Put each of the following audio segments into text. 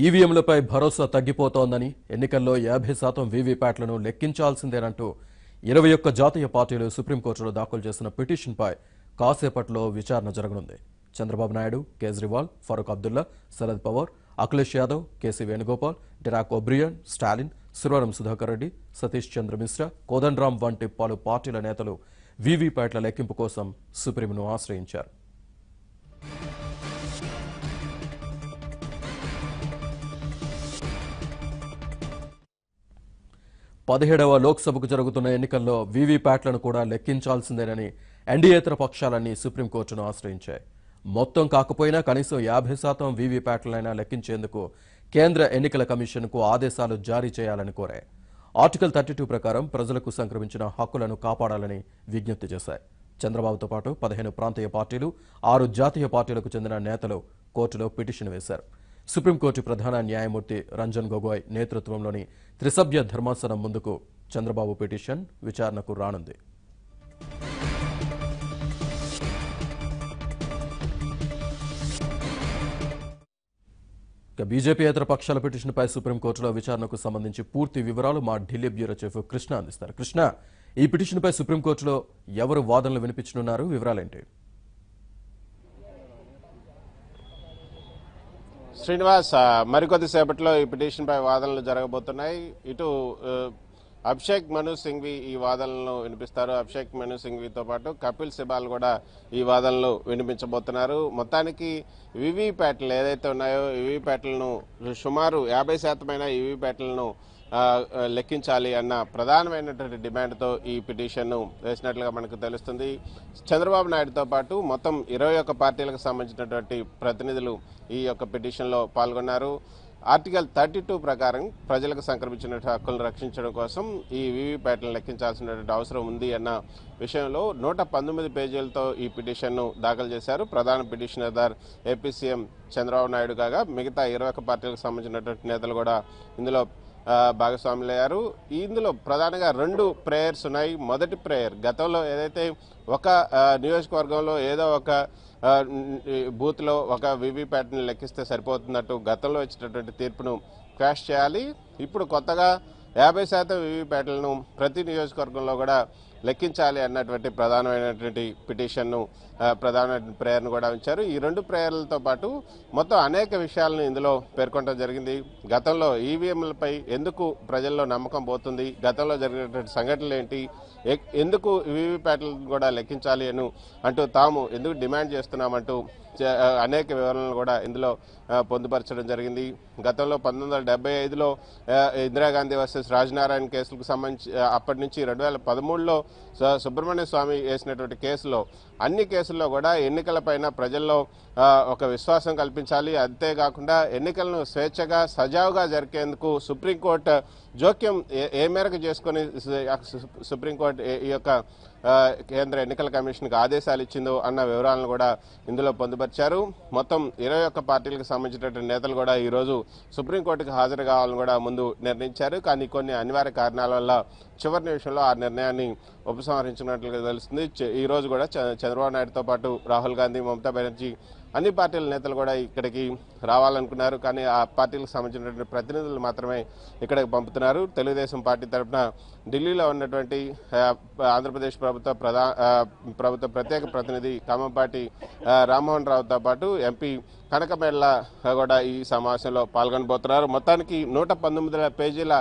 ఈవీఎంలపై భరోసా తగ్గిపోతోందని, ఎన్నికల్లో 50% వీవీప్యాట్లను లెక్కించాల్సిందేనంటూ 21 జాతీయ పార్టీలు సుప్రీంకోర్టులో దాఖలు చేసిన పిటిషన్పై కాసేపట్లో విచారణ జరగనుంది. చంద్రబాబు నాయుడు, కేజ్రీవాల్, ఫరూక్ అబ్దుల్లా, శరద్ పవార్, అఖిలేష్ యాదవ్, కేసీ వేణుగోపాల్, డెరాక్ ఒబ్రియన్, స్టాలిన్, సురవరం సుధాకర్ రెడ్డి, సతీష్ చంద్ర మిశ్రా, కోదండరాం వంటి పలు పార్టీల నేతలు వీవీప్యాట్ల లెక్కింపు కోసం సుప్రీంను ఆశ్రయించారు. 17వ లోక్సభకు జరుగుతున్న ఎన్నికల్లో వీవీప్యాట్లను కూడా లెక్కించాల్సిందేనని ఎన్డీయేతర పక్షాలన్నీ సుప్రీంకోర్టును ఆశ్రయించాయి. మొత్తం కాకపోయినా కనీసం 50% వీవీప్యాట్లనైనా లెక్కించేందుకు కేంద్ర ఎన్నికల కమిషన్కు ఆదేశాలు జారీ చేయాలని కోరాయి. ఆర్టికల్ 32 ప్రకారం ప్రజలకు సంక్రమించిన హక్కులను కాపాడాలని విజ్ఞప్తి చేశాయి. చంద్రబాబుతో పాటు 15 ప్రాంతీయ పార్టీలు, 6 జాతీయ పార్టీలకు చెందిన నేతలు కోర్టులో పిటిషన్ వేశారు. సుప్రీంకోర్టు ప్రధాన న్యాయమూర్తి రంజన్ గొగోయ్ నేతృత్వంలోని త్రిసభ్య ధర్మాసనం ముందుకు చంద్రబాబు పిటిషన్ విచారణకు రానుంది. బీజేపీయేతర పక్షాల పిటిషన్పై సుప్రీంకోర్టులో విచారణకు సంబంధించి పూర్తి వివరాలు మా ఢిల్లీ బ్యూరో చీఫ్ కృష్ణ అందిస్తారు. కృష్ణ, ఈ పిటిషన్పై సుప్రీంకోర్టులో ఎవరు వాదనలు వినిపించనున్నారు? వివరాలేంటి? శ్రీనివాస్, మరికొద్దిసేపట్లో ఈ పిటిషన్పై వాదనలు జరగబోతున్నాయి. ఇటు అభిషేక్ మను సింఘ్వి ఈ వాదనలను వినిపిస్తారు. అభిషేక్ మను సింఘ్వితో పాటు కపిల్ సిబాల్ కూడా ఈ వాదనలు వినిపించబోతున్నారు. మొత్తానికి వీవీప్యాట్లు ఏదైతే ఉన్నాయో వీవీప్యాట్లను సుమారు 50% వీవీప్యాట్లను లెక్కించాలి అన్న ప్రధానమైనటువంటి డిమాండ్తో ఈ పిటిషన్ను వేసినట్లుగా మనకు తెలుస్తుంది. చంద్రబాబు నాయుడుతో పాటు మొత్తం 21 పార్టీలకు సంబంధించినటువంటి ప్రతినిధులు ఈ యొక్క పిటిషన్లో పాల్గొన్నారు. ఆర్టికల్ 32 ప్రకారం ప్రజలకు సంక్రమించిన హక్కులను రక్షించడం కోసం ఈ వీవీప్యాట్లను లెక్కించాల్సినటువంటి అవసరం ఉంది అన్న విషయంలో 119 పేజీలతో ఈ పిటిషన్ను దాఖలు చేశారు. ప్రధాన petitioner AP CM Chandrababu Naidu కాగా మిగతా 21 పార్టీలకు సంబంధించినటువంటి నేతలు కూడా ఇందులో భాగస్వాములయ్యారు. ఇందులో ప్రధానంగా 2 ప్రేయర్స్ ఉన్నాయి. మొదటి ప్రేయర్, గతంలో ఏదైతే ఒక నియోజకవర్గంలో ఏదో ఒక బూత్లో ఒక వీవీప్యాట్ని లెక్కిస్తే సరిపోతున్నట్టు గతంలో ఇచ్చినటువంటి తీర్పును క్వాష్ చేయాలి. ఇప్పుడు కొత్తగా 50% వీవీప్యాట్లను ప్రతి నియోజకవర్గంలో కూడా లెక్కించాలి అన్నటువంటి ప్రధానమైనటువంటి పిటిషన్ను ప్రధానమైన ప్రేయర్ను కూడా ఉంచారు. ఈ 2 ప్రేయర్లతో పాటు మొత్తం అనేక విషయాలను ఇందులో పేర్కొనడం జరిగింది. గతంలో ఈవీఎంలపై ఎందుకు ప్రజల్లో నమ్మకం పోతుంది, గతంలో జరిగినటువంటి సంఘటనలు ఏంటి, ఎందుకు వీవీప్యాట్లను కూడా లెక్కించాలి అంటూ తాము ఎందుకు డిమాండ్ చేస్తున్నామంటూ అనేక వివరణలు కూడా ఇందులో పొందుపరచడం జరిగింది. గతంలో 1975లో ఇందిరాగాంధీ వర్సెస్ రాజనారాయణ కేసులకు సంబంధించి అప్పటి నుంచి 2013లో సుబ్రహ్మణ్య స్వామి వేసినటువంటి కేసులో అన్ని కేసుల్లో కూడా ఎన్నికలపైన ప్రజల్లో ఒక విశ్వాసం కల్పించాలి. అంతేకాకుండా ఎన్నికలను స్వేచ్ఛగా సజావుగా జరిగేందుకు సుప్రీంకోర్టు జోక్యం ఏ మేరకు చేసుకుని సుప్రీంకోర్టు ఈ యొక్క కేంద్ర ఎన్నికల కమిషన్కి ఆదేశాలు ఇచ్చిందో అన్న వివరాలను కూడా ఇందులో పొందుపరిచారు. మొత్తం 21 పార్టీలకు సంబంధించినటువంటి నేతలు కూడా ఈరోజు సుప్రీంకోర్టుకు హాజరు కావాలని కూడా ముందు నిర్ణయించారు. కానీ కొన్ని అనివార్య కారణాల వల్ల చివరి నిమిషంలో ఆ నిర్ణయాన్ని ఉపసంహరించినట్లుగా తెలుస్తుంది. ఈ రోజు కూడా చంద్రబాబు నాయుడుతో పాటు రాహుల్ గాంధీ, మమతా బెనర్జీ అన్ని పార్టీల నేతలు కూడా ఇక్కడికి రావాలనుకున్నారు. కానీ ఆ పార్టీలకు సంబంధించినటువంటి ప్రతినిధులు మాత్రమే ఇక్కడికి పంపుతున్నారు. తెలుగుదేశం పార్టీ తరఫున ఢిల్లీలో ఉన్నటువంటి ఆంధ్రప్రదేశ్ ప్రభుత్వ ప్రత్యేక ప్రతినిధి ఖమ్మంపాటి రామ్మోహన్ రావుతో పాటు ఎంపీ కనకమేళ్ల కూడా ఈ సమావేశంలో పాల్గొనబోతున్నారు. మొత్తానికి 119 పేజీల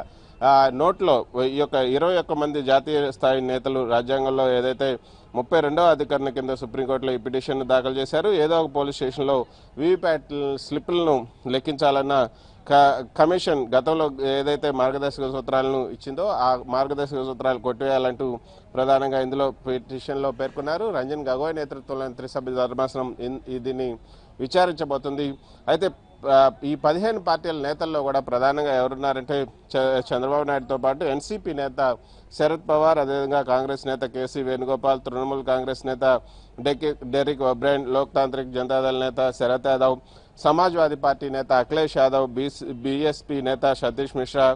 నోట్లో ఈ యొక్క 21 మంది జాతీయ స్థాయి నేతలు రాజ్యాంగంలో ఏదైతే 32వ అధికరణ కింద సుప్రీంకోర్టులో ఈ పిటిషన్ దాఖలు చేశారు. ఏదో ఒక పోలీస్ స్టేషన్లో వీవీప్యాట్ స్లిప్పులను లెక్కించాలన్న కమిషన్ గతంలో ఏదైతే మార్గదర్శక సూత్రాలను ఇచ్చిందో ఆ మార్గదర్శక సూత్రాలు కొట్టివేయాలంటూ ప్రధానంగా ఇందులో పిటిషన్లో పేర్కొన్నారు. రంజన్ గొగోయ్ నేతృత్వంలోని త్రిసభ్య ధర్మాసనం దీన్ని విచారించబోతుంది. అయితే ఈ 15 పార్టీల నేతల్లో కూడా ప్రధానంగా ఎవరున్నారంటే చంద్రబాబు నాయుడుతో పాటు ఎన్సీపీ నేత శరద్ పవార్, అదేవిధంగా కాంగ్రెస్ నేత కేసీ వేణుగోపాల్, తృణమూల్ కాంగ్రెస్ నేత డెరిక్ ఒబ్రైన్, లోక్ తాంత్రిక్ జనతాదళ నేత శరద్ యాదవ్, సమాజ్వాదీ పార్టీ నేత అఖిలేష్ యాదవ్, బీఎస్పీ నేత సతీష్ మిశ్రా,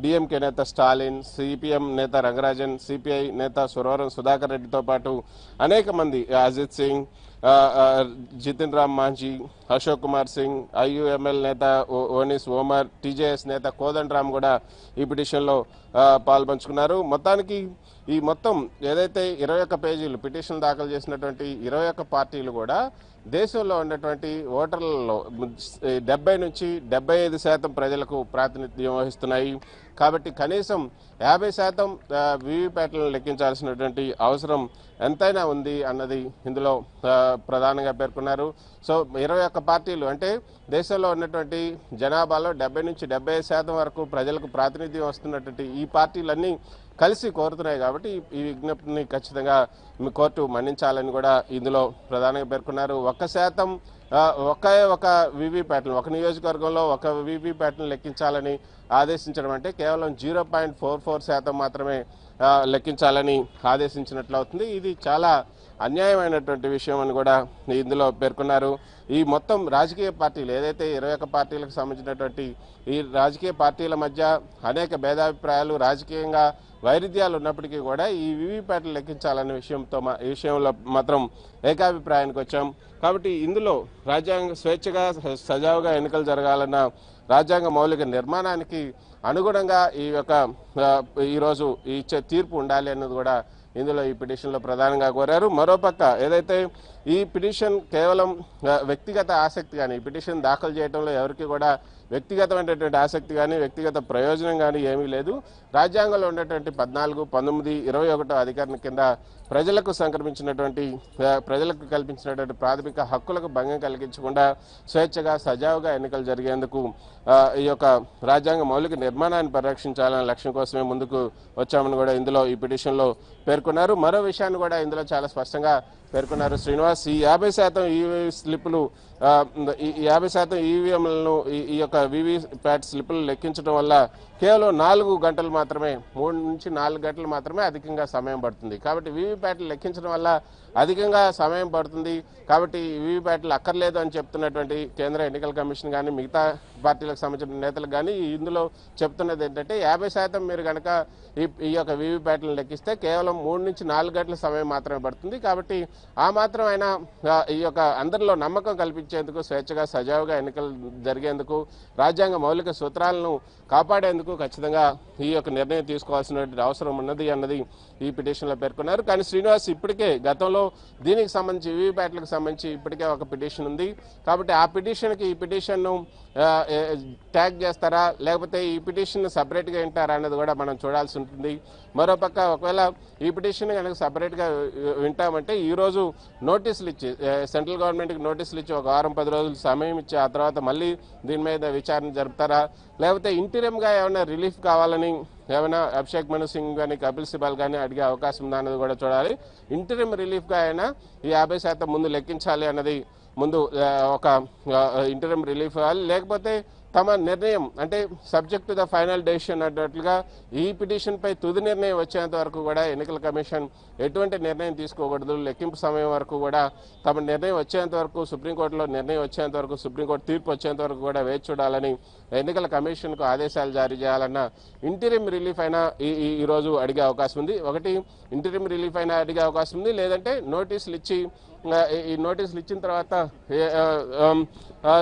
డీఎంకే నేత స్టాలిన్, సిపిఎం నేత రంగరాజన్, సిపిఐ నేత సురవరం సుధాకర్ రెడ్డితో పాటు అనేక మంది, అజిత్ సింగ్, జితిన్ రామ్ మాంఝీ, అశోక్ కుమార్ సింగ్, ఐయుఎంఎల్ నేత ఓనిస్ ఓమర్, టీజేఎస్ నేత కోదండ్ రామ్ కూడా ఈ పిటిషన్లో పాల్పంచుకున్నారు. మొత్తానికి ఈ మొత్తం ఏదైతే 21 పేజీలు పిటిషన్ దాఖలు చేసినటువంటి 21 పార్టీలు కూడా దేశంలో ఉన్నటువంటి ఓటర్లలో 70 నుంచి 75% ప్రజలకు ప్రాతినిధ్యం వహిస్తున్నాయి. కాబట్టి కనీసం 50% వీవీప్యాట్లను లెక్కించాల్సినటువంటి అవసరం ఎంతైనా ఉంది అన్నది ఇందులో ప్రధానంగా పేర్కొన్నారు. సో 21 పార్టీలు అంటే దేశంలో ఉన్నటువంటి జనాభాలో 70 నుంచి 75% వరకు ప్రజలకు ప్రాతినిధ్యం వస్తున్నటువంటి ఈ పార్టీలన్నీ కలిసి కోరుతున్నాయి. కాబట్టి ఈ విజ్ఞప్తిని ఖచ్చితంగా కోర్టు మన్నించాలని కూడా ఇందులో ప్రధానంగా పేర్కొన్నారు. 1% ఒక వీవీప్యాట్లను, ఒక నియోజకవర్గంలో ఒక వీవీప్యాట్ను లెక్కించాలని ఆదేశించడం అంటే కేవలం 0.44% మాత్రమే లెక్కించాలని ఆదేశించినట్లు అవుతుంది. ఇది చాలా అన్యాయమైనటువంటి విషయం అని కూడా ఇందులో పేర్కొన్నారు. ఈ మొత్తం రాజకీయ పార్టీలు ఏదైతే 21 పార్టీలకు సంబంధించినటువంటి ఈ రాజకీయ పార్టీల మధ్య అనేక భేదాభిప్రాయాలు, రాజకీయంగా వైరుధ్యాలు ఉన్నప్పటికీ కూడా ఈ వీవీప్యాట్లు లెక్కించాలనే ఈ విషయంలో మాత్రం ఏకాభిప్రాయానికి వచ్చాం. కాబట్టి ఇందులో రాజ్యాంగ స్వేచ్ఛగా సజావుగా ఎన్నికలు జరగాలన్న రాజ్యాంగ మౌలిక నిర్మాణానికి అనుగుణంగా ఈరోజు ఇచ్చే తీర్పు ఉండాలి అన్నది కూడా ఇందులో ఈ పిటిషన్లో ప్రధానంగా కోరారు. మరోపక్క ఏదైతే ఈ పిటిషన్ కేవలం వ్యక్తిగత ఆసక్తి కానీ, ఈ పిటిషన్ దాఖలు చేయడంలో ఎవరికి కూడా వ్యక్తిగతమైనటువంటి ఆసక్తి కానీ వ్యక్తిగత ప్రయోజనం కానీ ఏమీ లేదు. రాజ్యాంగంలో ఉన్నటువంటి 14, 19, 21 అధికరణ కింద ప్రజలకు కల్పించినటువంటి ప్రాథమిక హక్కులకు భంగం కలిగించకుండా స్వేచ్ఛగా సజావుగా ఎన్నికలు జరిగేందుకు ఈ యొక్క రాజ్యాంగ మౌలిక నిర్మాణాన్ని పరిరక్షించాలనే లక్ష్యం కోసమే ముందుకు వచ్చామని కూడా ఇందులో ఈ పిటిషన్లో పేర్కొన్నారు. మరో విషయాన్ని కూడా ఇందులో చాలా స్పష్టంగా పేర్కొన్నారు శ్రీనివాస్. ఈ 50% ఈవీ స్లిప్పులు, ఈ 50% ఈవీఎంలను, ఈ యొక్క వీవీప్యాట్ స్లిప్పులు లెక్కించడం వల్ల కేవలం 4 గంటలు మాత్రమే, 3 నుంచి 4 గంటలు మాత్రమే అధికంగా సమయం పడుతుంది. కాబట్టి వీవీప్యాట్లు లెక్కించడం వల్ల అధికంగా సమయం పడుతుంది. కాబట్టి వీవీప్యాట్లు అక్కర్లేదు అని చెప్తున్నటువంటి కేంద్ర ఎన్నికల కమిషన్ కానీ మిగతా పార్టీలకు సంబంధించిన నేతలకు కానీ ఇందులో చెప్తున్నది ఏంటంటే 50% మీరు కనుక ఈ యొక్క వీవీప్యాట్లను లెక్కిస్తే కేవలం 3 నుంచి 4 గంటల సమయం మాత్రమే పడుతుంది. కాబట్టి ఆ మాత్రం అయినా ఈ యొక్క అందరిలో నమ్మకం కల్పించేందుకు, స్వేచ్ఛగా సజావుగా ఎన్నికలు జరిగేందుకు, రాజ్యాంగ మౌలిక సూత్రాలను కాపాడేందుకు ఖచ్చితంగా ఈ యొక్క నిర్ణయం తీసుకోవాల్సినటువంటి అవసరం ఉన్నది అన్నది ఈ పిటిషన్లో పేర్కొన్నారు. కానీ శ్రీనివాస్, ఇప్పటికే గతంలో దీనికి సంబంధించి వీవీప్యాట్లకు సంబంధించి ఇప్పటికే ఒక పిటిషన్ ఉంది. కాబట్టి ఆ పిటిషన్కి ఈ పిటిషన్ను ట్యాగ్ చేస్తారా, లేకపోతే ఈ పిటిషన్ సపరేట్గా వింటారా అన్నది కూడా మనం చూడాల్సి ఉంటుంది. మరోపక్క ఒకవేళ ఈ పిటిషన్ కనుక సపరేట్గా వింటామంటే ఈరోజు నోటీసులు ఇచ్చి, సెంట్రల్ గవర్నమెంట్కి నోటీసులు ఇచ్చి 1 వారం 10 రోజులు సమయం ఇచ్చి ఆ తర్వాత మళ్ళీ దీని మీద విచారణ జరుపుతారా, లేకపోతే ఇంటీరియమ్గా ఏమైనా రిలీఫ్ కావాలని ఏమైనా అభిషేక్ మను సింగ్ కానీ కపిల్ సిబాల్ కానీ అడిగే అవకాశం ఉందా అన్నది కూడా చూడాలి. ఇంటీరియం రిలీఫ్గా అయినా ఈ 50% ముందు లెక్కించాలి అన్నది ముందు ఒక ఇంటీరియం రిలీఫ్ ఇవ్వాలి. లేకపోతే తమ నిర్ణయం అంటే subject to the final decision అన్నట్లుగా ఈ పిటిషన్పై తుది నిర్ణయం వచ్చేంత వరకు కూడా ఎన్నికల కమిషన్ ఎటువంటి నిర్ణయం తీసుకోకూడదు. లెక్కింపు సమయం వరకు కూడా తమ నిర్ణయం వచ్చేంత వరకు, సుప్రీంకోర్టులో నిర్ణయం వచ్చేంత వరకు, సుప్రీంకోర్టు తీర్పు వచ్చేంత వరకు కూడా వేచి చూడాలని ఎన్నికల కమిషన్కు ఆదేశాలు జారీ చేయాలన్న ఇంటీరియం రిలీఫ్ అయినా ఈరోజు అడిగే అవకాశం ఉంది. ఒకటి ఇంటీరియం రిలీఫ్ అయినా అడిగే అవకాశం ఉంది, లేదంటే నోటీసులు ఇచ్చి ఈ నోటీసులు ఇచ్చిన తర్వాత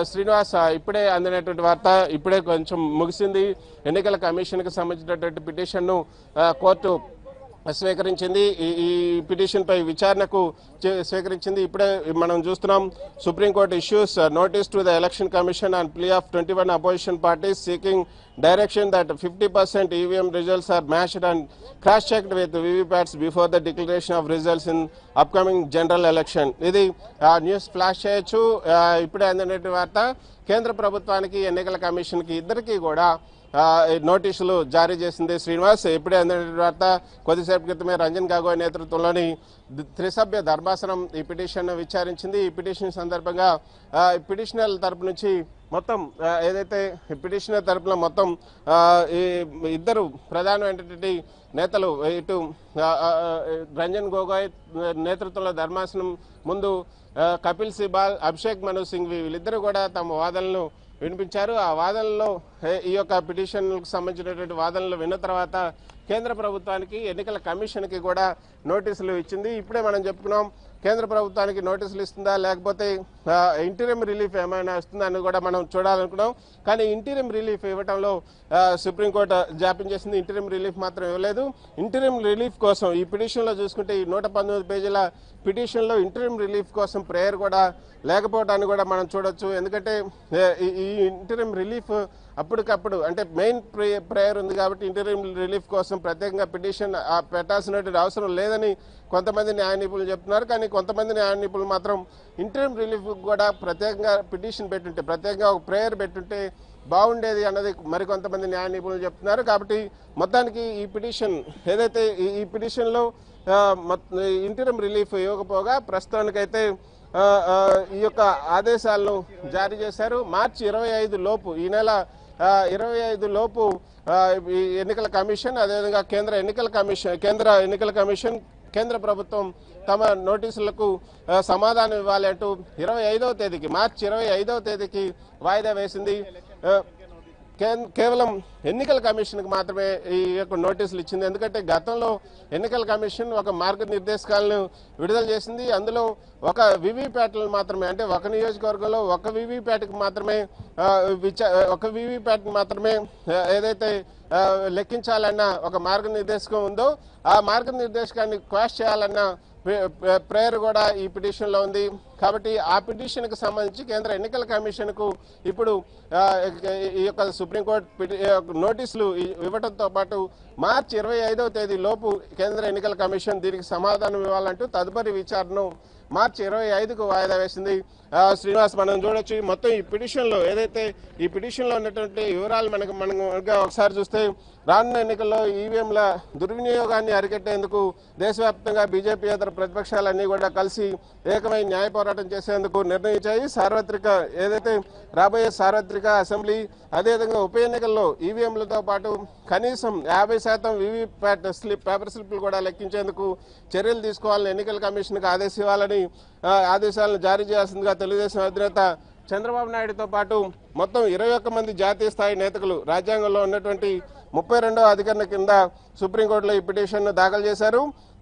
శ్రీనివాస్, ఇప్పుడే అందినటువంటి వార్త, ఇప్పుడే కొంచెం ముగిసింది. ఎన్నికల కమిషన్కి సంబంధించినటువంటి పిటిషన్ను కోర్టు స్వీకరించింది. ఈ పిటిషన్పై విచారణకు స్వీకరించింది. ఇప్పుడే మనం చూస్తున్నాం, Supreme Court issues notice to the election commission on plea of 21 opposition parties seeking direction that 50% EVM results are matched and cross checked with VVPATs before the declaration of results in upcoming general election. ఇది news flash చేయొచ్చు. ఇప్పుడే అందినటువంటి వార్త, కేంద్ర ప్రభుత్వానికి ఎన్నికల కమిషన్కి ఇద్దరికీ కూడా నోటీసులు జారీ చేసింది శ్రీనివాస్. ఇప్పుడే అందిన వార్త, కొద్దిసేపు క్రితమే రంజన్ గొగోయ్ నేతృత్వంలోని త్రిసభ్య ధర్మాసనం ఈ పిటిషన్ విచారించింది. ఈ పిటిషన్ సందర్భంగా పిటిషనర్ తరపు నుంచి మొత్తం ఏదైతే పిటిషనర్ తరపున మొత్తం ఈ ఇద్దరు ప్రధానమైనటువంటి నేతలు, ఇటు రంజన్ గొగోయ్ నేతృత్వంలో ధర్మాసనం ముందు కపిల్ సిబాల్, అభిషేక్ మను సింఘ్వి వీళ్ళిద్దరూ కూడా తమ వాదనలను వినిపించారు. ఆ వాదనలో ఈ యొక్క పిటిషన్కు సంబంధించినటువంటి వాదనలు విన్న తర్వాత కేంద్ర ప్రభుత్వానికి, ఎన్నికల కమిషన్కి కూడా నోటీసులు ఇచ్చింది. ఇప్పుడే మనం చెప్పుకున్నాం, కేంద్ర ప్రభుత్వానికి నోటీసులు ఇస్తుందా లేకపోతే ఇంటీరియం రిలీఫ్ ఏమైనా ఇస్తుందా అని కూడా మనం చూడాలనుకున్నాం. కానీ ఇంటీరియం రిలీఫ్ ఇవ్వడంలో సుప్రీంకోర్టు జాప్యం చేసింది. ఇంటీరియం రిలీఫ్ మాత్రం ఇవ్వలేదు. ఇంటీరియం రిలీఫ్ కోసం ఈ పిటిషన్లో చూసుకుంటే ఈ 119 పేజీల పిటిషన్లో ఇంటీరియం రిలీఫ్ కోసం ప్రేయర్ కూడా లేకపోవడాన్ని కూడా మనం చూడొచ్చు. ఎందుకంటే ఈ ఇంటీరియం రిలీఫ్ అప్పటికప్పుడు అంటే మెయిన్ ప్రేయర్ ఉంది కాబట్టి ఇంటీరియం రిలీఫ్ కోసం ప్రత్యేకంగా పిటిషన్ పెట్టాల్సినటువంటి అవసరం లేదని కొంతమంది న్యాయ నిపుణులు చెప్తున్నారు. కానీ కొంతమంది న్యాయ నిపుణులు మాత్రం ఇంటీరియం రిలీఫ్ కూడా ప్రత్యేకంగా పిటిషన్ పెట్టుంటే ప్రత్యేకంగా ఒక ప్రేయర్ పెట్టుంటే బాగుండేది అన్నది మరికొంతమంది న్యాయ నిపుణులు చెప్తున్నారు. కాబట్టి మొత్తానికి ఈ పిటిషన్ ఏదైతే ఈ పిటిషన్లో ఇంటీరియం రిలీఫ్ ఇవ్వకపోగా ప్రస్తుతానికైతే ఈ యొక్క ఆదేశాలను జారీ చేశారు. మార్చి 25 లోపు ఈ నెల 25 లోపు ఎన్నికల కమిషన్ అదేవిధంగా కేంద్ర ఎన్నికల కమిషన్ కేంద్ర ప్రభుత్వం తమ నోటీసులకు సమాధానం ఇవ్వాలి అంటూ 25వ తేదీకి మార్చి 25వ తేదీకి వాయిదా వేసింది. కేవలం ఎన్నికల కమిషన్కి మాత్రమే ఈ యొక్క నోటీసులు ఇచ్చింది. ఎందుకంటే గతంలో ఎన్నికల కమిషన్ ఒక మార్గనిర్దేశకాలను విడుదల చేసింది. అందులో ఒక వివిప్యాట్లను మాత్రమే అంటే ఒక నియోజకవర్గంలో ఒక వివిప్యాట్కి మాత్రమే ఏదైతే లెక్కించాలన్న ఒక మార్గనిర్దేశకం ఉందో ఆ మార్గనిర్దేశకాన్ని క్వాష్ చేయాలన్న ప్రేయర్ కూడా ఈ పిటిషన్లో ఉంది. కాబట్టి ఆ పిటిషన్కి సంబంధించి కేంద్ర ఎన్నికల కమిషన్కు ఇప్పుడు ఈ యొక్క సుప్రీంకోర్టు నోటీసులు ఇవ్వడంతో పాటు మార్చి 25వ తేదీ లోపు కేంద్ర ఎన్నికల కమిషన్ దీనికి సమాధానం ఇవ్వాలంటూ తదుపరి విచారణను మార్చి 25కు వాయిదా వేసింది. శ్రీనివాస్, మనం చూడొచ్చు మొత్తం ఈ పిటిషన్లో ఏదైతే ఈ పిటిషన్లో ఉన్నటువంటి వివరాలు మనం ఒకసారి చూస్తే రానున్న ఎన్నికల్లో ఈవీఎంల దుర్వినియోగాన్ని అరికట్టేందుకు దేశవ్యాప్తంగా బీజేపీయేతర ప్రతిపక్షాలన్నీ కూడా కలిసి ఏకమై న్యాయ పోరాటం చేసేందుకు నిర్ణయించాయి. ఏదైతే రాబోయే సార్వత్రిక అసెంబ్లీ అదేవిధంగా ఉప ఎన్నికల్లో ఈవీఎంలతో పాటు కనీసం 50% వీవీప్యాట్ పేపర్ స్లిప్లు కూడా లెక్కించేందుకు చర్యలు తీసుకోవాలని ఎన్నికల కమిషన్కి ఆదేశాలను జారీ చేయాల్సిందిగా తెలుగుదేశం అధినేత చంద్రబాబు నాయుడుతో పాటు మొత్తం 21 మంది జాతీయ స్థాయి నేతలు రాజ్యాంగంలో ఉన్నటువంటి 32వ అధికరణ కింద సుప్రీంకోర్టులో ఈ పిటిషన్ను దాఖలు చేశారు.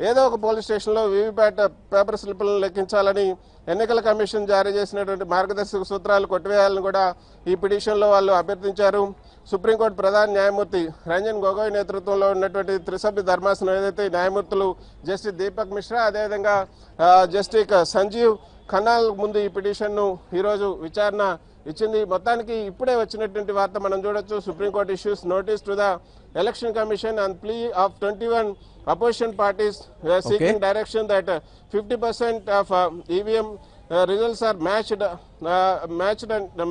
ఏదో ఒక పోలీస్ స్టేషన్లో వీవీప్యాట్ పేపర్ స్లిప్లను లెక్కించాలని ఎన్నికల కమిషన్ జారీ చేసినటువంటి మార్గదర్శక సూత్రాలు కొట్టివేయాలని కూడా ఈ పిటిషన్లో వాళ్ళు అభ్యర్థించారు. సుప్రీంకోర్టు ప్రధాన న్యాయమూర్తి రంజన్ గొగోయ్ నేతృత్వంలో ఉన్నటువంటి త్రిసభ్య ధర్మాసనం ఏదైతే న్యాయమూర్తులు జస్టిస్ దీపక్ మిశ్రా అదేవిధంగా జస్టిస్ సంజీవ్ ఖన్నాల్ ముందు ఈ పిటిషన్ను ఈరోజు విచారణ ఇచ్చింది. మొత్తానికి ఇప్పుడే వచ్చినటువంటి వార్త మనం చూడొచ్చు. Supreme court issues notice to the election commission on plea of 21 opposition parties seeking direction that 50% of EVM results are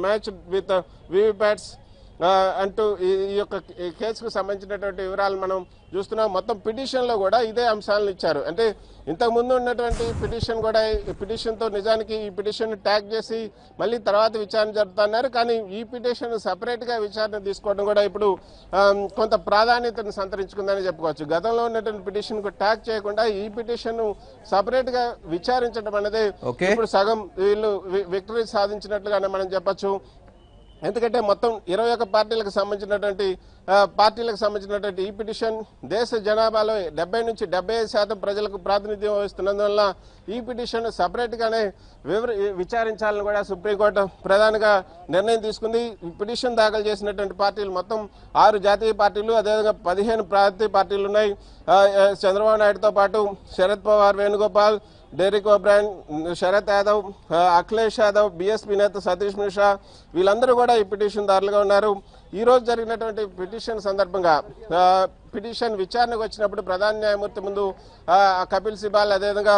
matched with VVPATs అంటూ ఈ యొక్క కేసుకు సంబంధించినటువంటి వివరాలు మనం చూస్తున్నాం. మొత్తం పిటిషన్లో కూడా ఇదే అంశాలను ఇచ్చారు. అంటే ఇంతకుముందు ఉన్నటువంటి పిటిషన్తో నిజానికి ఈ పిటిషన్ ట్యాగ్ చేసి మళ్ళీ తర్వాత విచారణ జరుపుతున్నారు. కానీ ఈ పిటిషన్ సపరేట్గా విచారణ తీసుకోవడం కూడా ఇప్పుడు కొంత ప్రాధాన్యతను సంతరించుకుందని చెప్పుకోవచ్చు. గతంలో ఉన్నటువంటి పిటిషన్కు ట్యాగ్ చేయకుండా ఈ పిటిషన్ సపరేట్గా విచారించడం అనేది ఇప్పుడు సగం వీళ్ళు విక్టరీ సాధించినట్లుగానే మనం చెప్పచ్చు. ఎందుకంటే మొత్తం 21 పార్టీలకు సంబంధించినటువంటి ఈ పిటిషన్ దేశ జనాభాలో 70 నుంచి 75% ప్రజలకు ప్రాతినిధ్యం వహిస్తున్నందువల్ల ఈ పిటిషన్ సపరేట్గానే విచారించాలని కూడా సుప్రీంకోర్టు ప్రధానంగా నిర్ణయం తీసుకుంది. ఈ పిటిషన్ దాఖలు చేసినటువంటి పార్టీలు మొత్తం 6 జాతీయ పార్టీలు అదేవిధంగా 15 ప్రాంతీయ పార్టీలు ఉన్నాయి. చంద్రబాబు నాయుడుతో పాటు శరద్ పవార్, వేణుగోపాల్, డెరిక్ ఓబ్రాయన్, శరత్ యాదవ్, అఖిలేష్ యాదవ్, బీఎస్పీ నేత సతీష్ మిశ్రా వీళ్ళందరూ కూడా ఈ పిటిషన్ దారులుగా ఉన్నారు. ఈ రోజు జరిగినటువంటి పిటిషన్ సందర్భంగా పిటిషన్ విచారణకు వచ్చినప్పుడు ప్రధాన న్యాయమూర్తి ముందు కపిల్ సిబాల్ అదేవిధంగా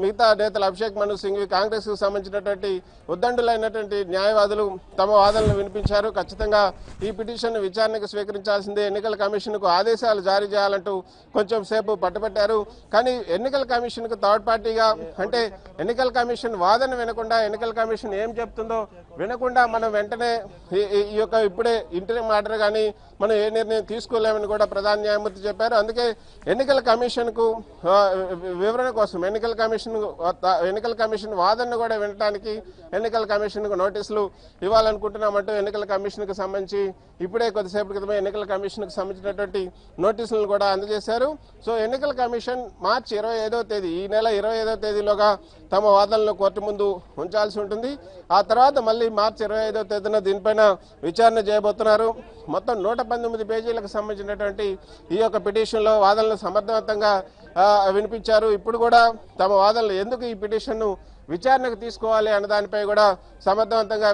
మిగతా నేతలు అభిషేక్ మను సింఘ్వి కాంగ్రెస్ కు సంబంధించినటువంటి ఉద్దండులైనటువంటి న్యాయవాదులు తమ వాదనలు వినిపించారు. ఖచ్చితంగా ఈ పిటిషన్ విచారణకు స్వీకరించాల్సిందే, ఎన్నికల కమిషన్ కు ఆదేశాలు జారీ చేయాలంటూ కొంచెం సేపు పట్టుబట్టారు. కానీ ఎన్నికల కమిషన్ కు థర్డ్ పార్టీగా అంటే ఎన్నికల కమిషన్ వాదన వినకుండా ఎన్నికల కమిషన్ ఏం చెప్తుందో వినకుండా మనం వెంటనే ఈ యొక్క ఇప్పుడే ఇంటరిమ్ ఆర్డర్ కానీ మనం ఏ నిర్ణయం తీసుకోలేదు తీసుకోలేమని కూడా ప్రధాన న్యాయమూర్తి చెప్పారు. అందుకే ఎన్నికల కమిషన్కు వివరణ కోసం ఎన్నికల కమిషన్ వాదనను కూడా వినడానికి ఎన్నికల కమిషన్కు నోటీసులు ఇవ్వాలనుకుంటున్నామంటూ ఎన్నికల కమిషన్కు సంబంధించి ఇప్పుడే కొద్దిసేపటి క్రితమే ఎన్నికల కమిషన్కు సంబంధించినటువంటి నోటీసులను కూడా అందజేశారు. సో ఎన్నికల కమిషన్ మార్చి 25వ తేదీ ఈ నెల 25వ తేదీలోగా తమ వాదనలను కోర్టు ముందు ఉంచాల్సి ఉంటుంది. ఆ తర్వాత మళ్ళీ మార్చి 25వ తేదీన దీనిపైన విచారణ చేయబోతున్నారు. మొత్తం 119 పేజీలకు సంబంధించినటువంటి ఈ యొక్క పిటిషన్లో వాదనలు సమర్థవంతంగా వినిపించారు. ఇప్పుడు కూడా తమ వాదనలు ఎందుకు ఈ పిటిషన్ను విచారణకు తీసుకోవాలి అన్న దానిపై కూడా సమర్థవంతంగా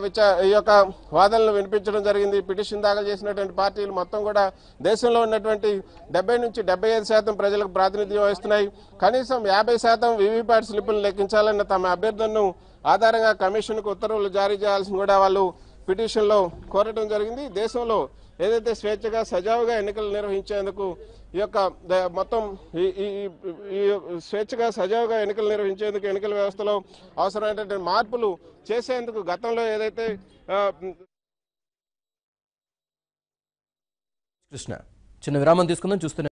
ఈ యొక్క వాదనలు వినిపించడం జరిగింది. పిటిషన్ దాఖలు చేసినటువంటి పార్టీలు మొత్తం కూడా దేశంలో ఉన్నటువంటి 70 నుంచి 75% ప్రజలకు ప్రాతినిధ్యం వహిస్తున్నాయి. కనీసం 50% వీవీప్యాట్ స్లిప్పులు లెక్కించాలన్న తమ అభ్యర్థనను ఆధారంగా కమిషన్కు ఉత్తర్వులు జారీ చేయాల్సిన కూడా వాళ్ళు పిటిషన్లో కోరడం జరిగింది. దేశంలో ఏదైతే స్వేచ్ఛగా సజావుగా ఎన్నికలు నిర్వహించేందుకు ఈ యొక్క మొత్తం ఈ స్వేచ్ఛగా సజావుగా ఎన్నికలు నిర్వహించేందుకు ఎన్నికల వ్యవస్థలో అవసరమైనటువంటి మార్పులు చేసేందుకు గతంలో ఏదైతే కృష్ణ చిన్న విరామం తీసుకుందాం చూస్తున్నా.